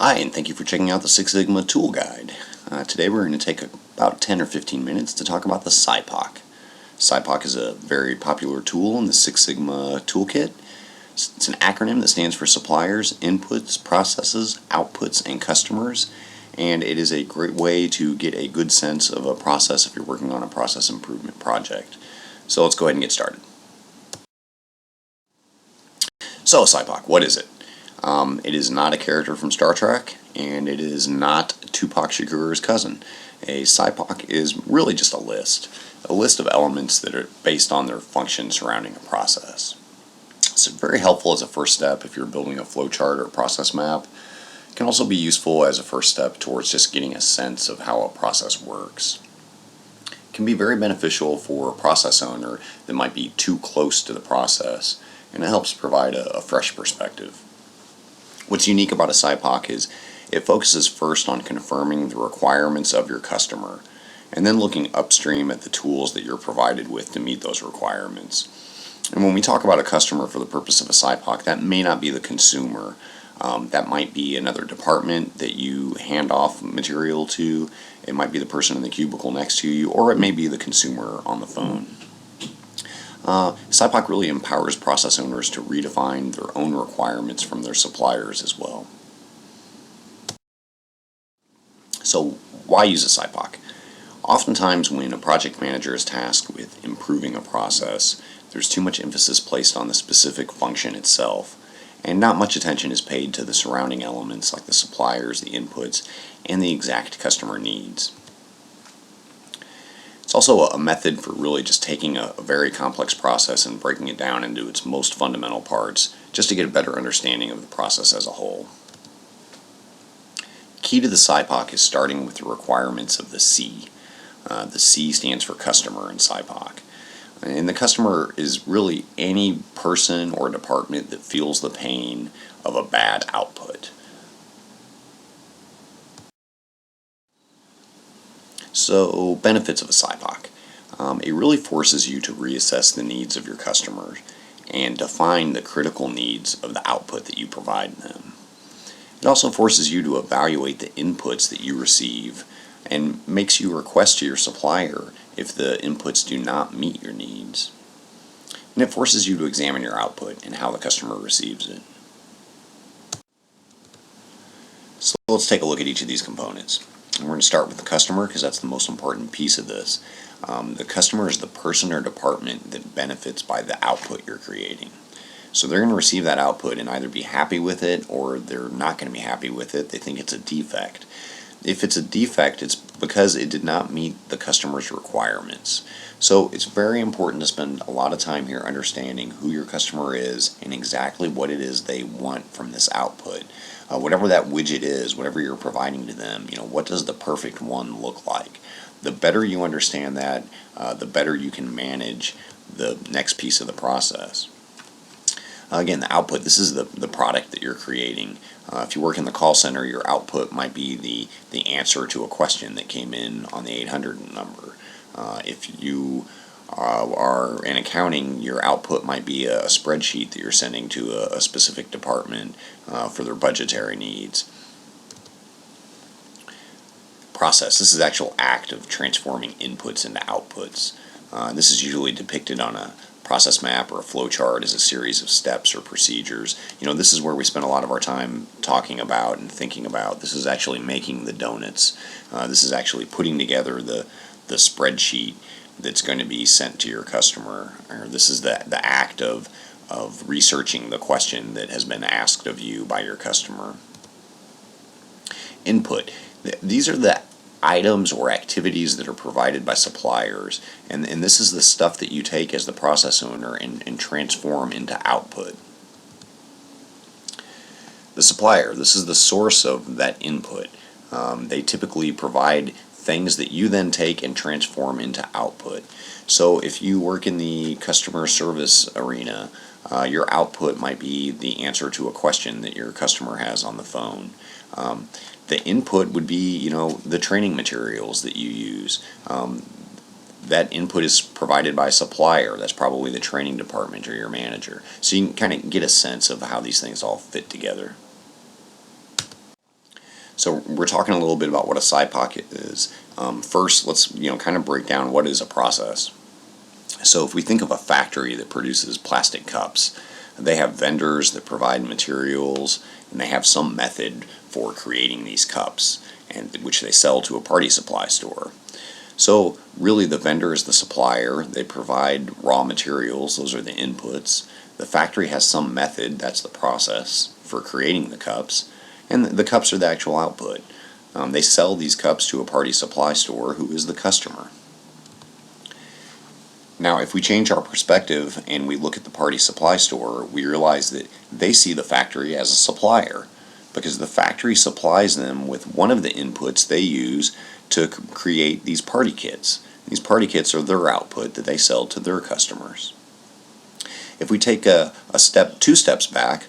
Hi, and thank you for checking out the Six Sigma Tool Guide. Today we're going to take about 10 or 15 minutes to talk about the SIPOC. SIPOC is a very popular tool in the Six Sigma toolkit. It's an acronym that stands for Suppliers, Inputs, Processes, Outputs, and Customers, and it is a great way to get a good sense of a process if you're working on a process improvement project. So let's go ahead and get started. So SIPOC, what is it? It is not a character from Star Trek, and it is not Tupac Shakur's cousin. A SIPOC is really just a list of elements that are based on their function surrounding a process. It's very helpful as a first step if you're building a flowchart or a process map. It can also be useful as a first step towards just getting a sense of how a process works. It can be very beneficial for a process owner that might be too close to the process, and it helps provide a fresh perspective. What's unique about a SIPOC is it focuses first on confirming the requirements of your customer and then looking upstream at the tools that you're provided with to meet those requirements. And when we talk about a customer for the purpose of a SIPOC, that may not be the consumer. That might be another department that you hand off material to. It might be the person in the cubicle next to you, or it may be the consumer on the phone. SIPOC really empowers process owners to redefine their own requirements from their suppliers as well. So why use a SIPOC? Oftentimes when a project manager is tasked with improving a process, there's too much emphasis placed on the specific function itself, and not much attention is paid to the surrounding elements like the suppliers, the inputs, and the exact customer needs. It's also a method for really just taking a very complex process and breaking it down into its most fundamental parts just to get a better understanding of the process as a whole. Key to the SIPOC is starting with the requirements of the C. The C stands for customer in SIPOC. And the customer is really any person or department that feels the pain of a bad output. So, benefits of a SIPOC. It really forces you to reassess the needs of your customers and define the critical needs of the output that you provide them. It also forces you to evaluate the inputs that you receive and makes you request to your supplier if the inputs do not meet your needs. And it forces you to examine your output and how the customer receives it. So let's take a look at each of these components. And we're going to start with the customer because that's the most important piece of this. The customer is the person or department that benefits by the output you're creating. So they're going to receive that output and either be happy with it or they're not going to be happy with it. They think it's a defect. If it's a defect, it's because it did not meet the customer's requirements. So it's very important to spend a lot of time here understanding who your customer is and exactly what it is they want from this output. Whatever that widget is, whatever you're providing to them, what does the perfect one look like? The better you understand that, the better you can manage the next piece of the process. Again, the output, this is the product that you're creating. If you work in the call center, your output might be the answer to a question that came in on the 800 number. If you are in accounting, your output might be a spreadsheet that you're sending to a specific department for their budgetary needs. Process, this is the actual act of transforming inputs into outputs. This is usually depicted on a process map or a flow chart as a series of steps or procedures. This is where we spend a lot of our time talking about and thinking about. This is actually making the donuts. This is actually putting together the spreadsheet that's going to be sent to your customer. Or this is the act of researching the question that has been asked of you by your customer. Input. These are the items or activities that are provided by suppliers, and this is the stuff that you take as the process owner and transform into output. The supplier, this is the source of that input. They typically provide things that you then take and transform into output. So if you work in the customer service arena, your output might be the answer to a question that your customer has on the phone. The input would be, the training materials that you use. That input is provided by a supplier. That's probably the training department or your manager. So you can kind of get a sense of how these things all fit together. So we're talking a little bit about what a SIPOC is. First, let's kind of break down what is a process. So if we think of a factory that produces plastic cups, they have vendors that provide materials, and they have some method for creating these cups, and which they sell to a party supply store. So really the vendor is the supplier. They provide raw materials, those are the inputs. The factory has some method, that's the process, for creating the cups, and the cups are the actual output. They sell these cups to a party supply store who is the customer. Now, if we change our perspective and we look at the party supply store, we realize that they see the factory as a supplier because the factory supplies them with one of the inputs they use to create these party kits. These party kits are their output that they sell to their customers. If we take two steps back,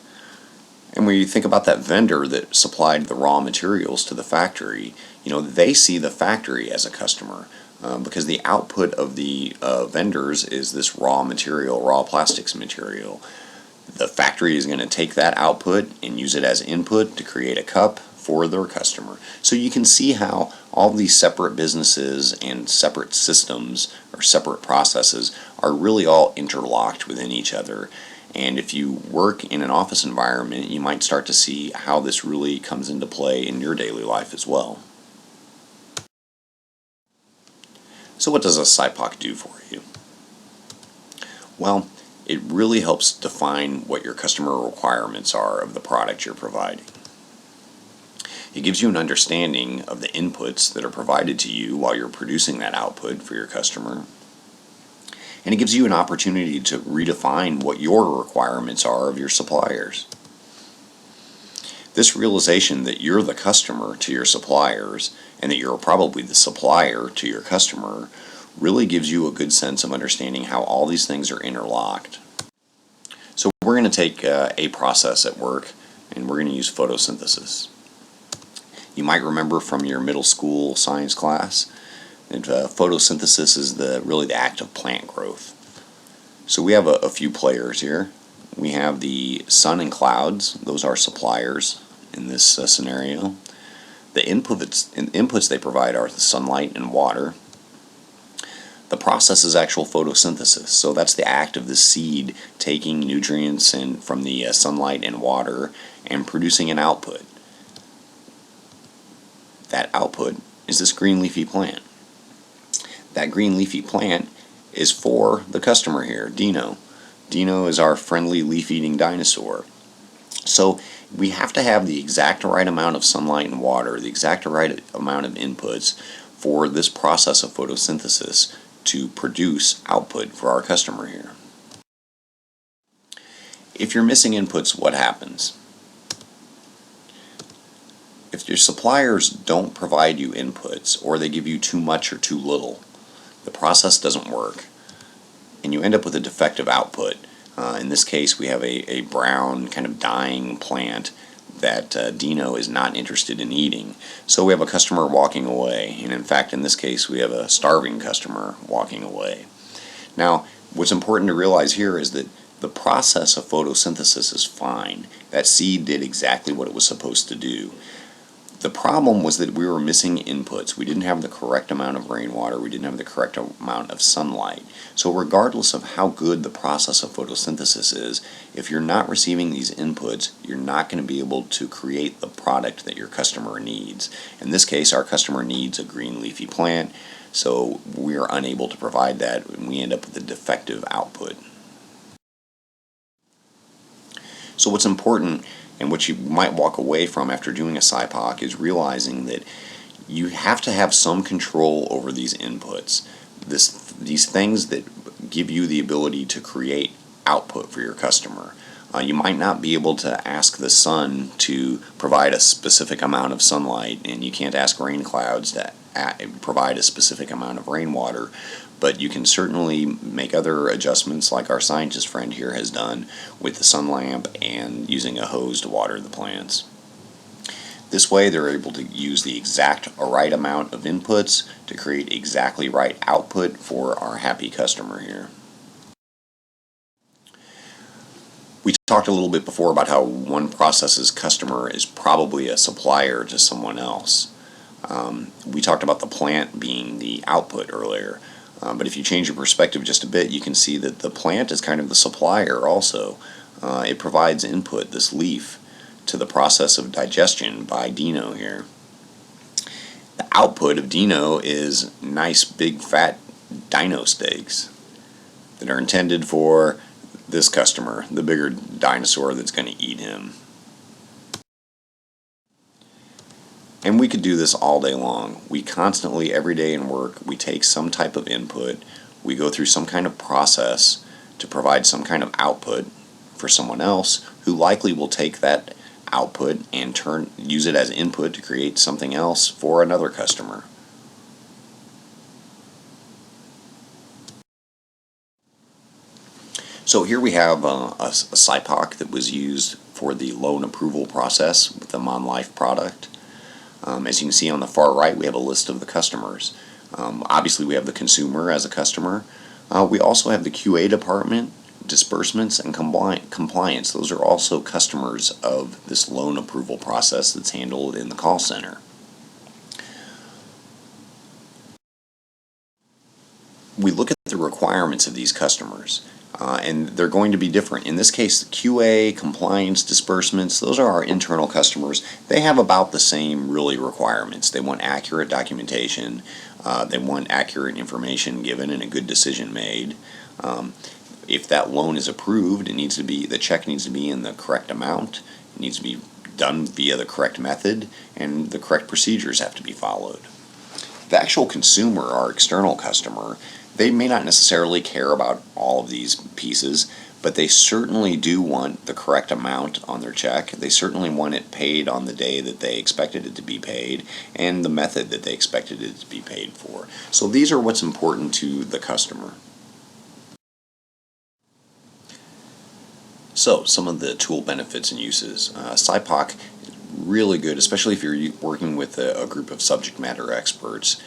and we think about that vendor that supplied the raw materials to the factory, they see the factory as a customer because the output of the vendors is this raw material, raw plastics material. The factory is going to take that output and use it as input to create a cup for their customer. So you can see how all these separate businesses and separate systems or separate processes are really all interlocked within each other. And if you work in an office environment, you might start to see how this really comes into play in your daily life as well. So what does a SIPOC do for you? Well, it really helps define what your customer requirements are of the product you're providing. It gives you an understanding of the inputs that are provided to you while you're producing that output for your customer. And it gives you an opportunity to redefine what your requirements are of your suppliers. This realization that you're the customer to your suppliers and that you're probably the supplier to your customer really gives you a good sense of understanding how all these things are interlocked. So we're going to take a process at work and we're going to use photosynthesis. You might remember from your middle school science class that photosynthesis is really the act of plant growth. So we have a few players here. We have the sun and clouds. Those are suppliers in this scenario. The inputs they provide are the sunlight and water. The process is actual photosynthesis. So that's the act of the seed taking nutrients from the sunlight and water and producing an output. That output is this green leafy plant. That green leafy plant is for the customer here, Dino. Dino is our friendly leaf-eating dinosaur. So we have to have the exact right amount of sunlight and water, the exact right amount of inputs for this process of photosynthesis to produce output for our customer here. If you're missing inputs, what happens? If your suppliers don't provide you inputs or they give you too much or too little, the process doesn't work and you end up with a defective output. In this case, we have a brown kind of dying plant that Dino is not interested in eating. So we have a customer walking away, and in fact in this case we have a starving customer walking away. Now what's important to realize here is that the process of photosynthesis is fine. That seed did exactly what it was supposed to do. The problem was that we were missing inputs. We didn't have the correct amount of rainwater. We didn't have the correct amount of sunlight. So regardless of how good the process of photosynthesis is, if you're not receiving these inputs, you're not going to be able to create the product that your customer needs. In this case, our customer needs a green leafy plant, so we are unable to provide that, and we end up with a defective output. So what's important, and what you might walk away from after doing a SIPOC, is realizing that you have to have some control over these inputs. These things that give you the ability to create output for your customer. You might not be able to ask the sun to provide a specific amount of sunlight, and you can't ask rain clouds to provide a specific amount of rainwater, but you can certainly make other adjustments like our scientist friend here has done with the sun lamp and using a hose to water the plants. This way they're able to use the exact right amount of inputs to create exactly right output for our happy customer here. We talked a little bit before about how one process's customer is probably a supplier to someone else. We talked about the plant being the output earlier. But if you change your perspective just a bit, you can see that the plant is kind of the supplier also. It provides input, this leaf, to the process of digestion by Dino here. The output of Dino is nice big fat dino steaks that are intended for this customer, the bigger dinosaur that's going to eat him. And we could do this all day long. We constantly, every day in work, we take some type of input, we go through some kind of process to provide some kind of output for someone else who likely will take that output and use it as input to create something else for another customer. So here we have a SIPOC that was used for the loan approval process with the MonLife product. As you can see on the far right, we have a list of the customers. Obviously, we have the consumer as a customer. We also have the QA department, disbursements, and compliance. Those are also customers of this loan approval process that's handled in the call center. We look at the requirements of these customers, and they're going to be different. In this case, QA, compliance, disbursements, those are our internal customers. They have about the same, really, requirements. They want accurate documentation. They want accurate information given and a good decision made. If that loan is approved, the check needs to be in the correct amount. It needs to be done via the correct method, and the correct procedures have to be followed. The actual consumer, our external customer, they may not necessarily care about all of these pieces, but they certainly do want the correct amount on their check. They certainly want it paid on the day that they expected it to be paid and the method that they expected it to be paid for. So these are what's important to the customer. So some of the tool benefits and uses. SIPOC is really good, especially if you're working with a group of subject matter experts.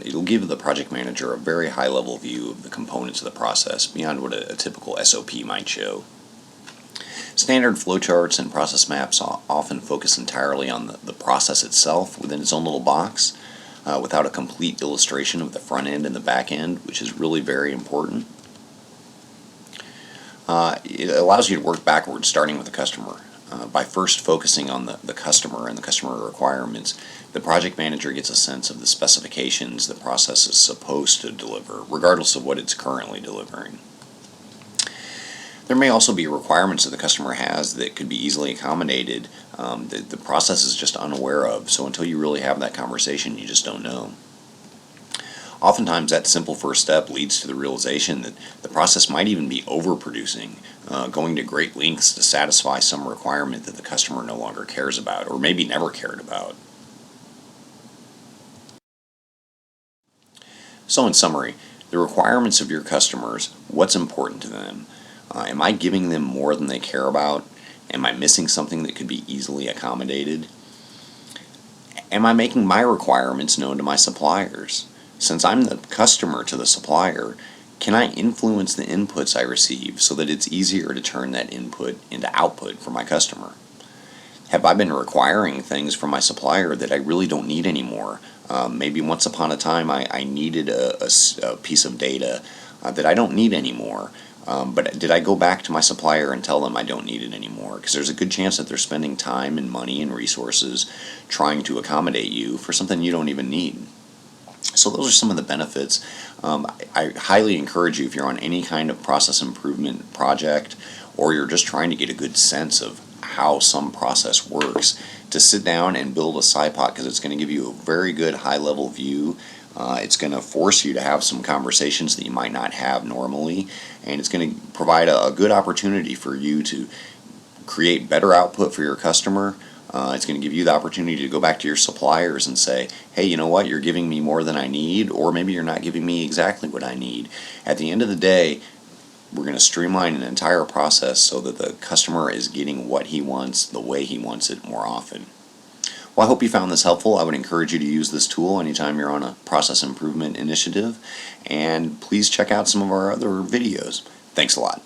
It'll give the project manager a very high-level view of the components of the process beyond what a typical SOP might show. Standard flowcharts and process maps often focus entirely on the process itself within its own little box, without a complete illustration of the front end and the back end, which is really very important. It allows you to work backwards, starting with the customer. By first focusing on the customer and the customer requirements, the project manager gets a sense of the specifications the process is supposed to deliver, regardless of what it's currently delivering. There may also be requirements that the customer has that could be easily accommodated that the process is just unaware of, so until you really have that conversation, you just don't know. Oftentimes that simple first step leads to the realization that the process might even be overproducing, going to great lengths to satisfy some requirement that the customer no longer cares about, or maybe never cared about. So in summary, the requirements of your customers, what's important to them? Am I giving them more than they care about? Am I missing something that could be easily accommodated? Am I making my requirements known to my suppliers? Since I'm the customer to the supplier, can I influence the inputs I receive so that it's easier to turn that input into output for my customer? Have I been requiring things from my supplier that I really don't need anymore? Maybe once upon a time I needed a piece of data that I don't need anymore. But did I go back to my supplier and tell them I don't need it anymore? Because there's a good chance that they're spending time and money and resources trying to accommodate you for something you don't even need. So those are some of the benefits. I highly encourage you, if you're on any kind of process improvement project, or you're just trying to get a good sense of how some process works, to sit down and build a SIPOC, because it's going to give you a very good high-level view. It's going to force you to have some conversations that you might not have normally, and it's going to provide a good opportunity for you to create better output for your customer. It's going to give you the opportunity to go back to your suppliers and say, hey, you know what, you're giving me more than I need, or maybe you're not giving me exactly what I need. At the end of the day, we're going to streamline an entire process so that the customer is getting what he wants the way he wants it more often. Well, I hope you found this helpful. I would encourage you to use this tool anytime you're on a process improvement initiative, and please check out some of our other videos. Thanks a lot.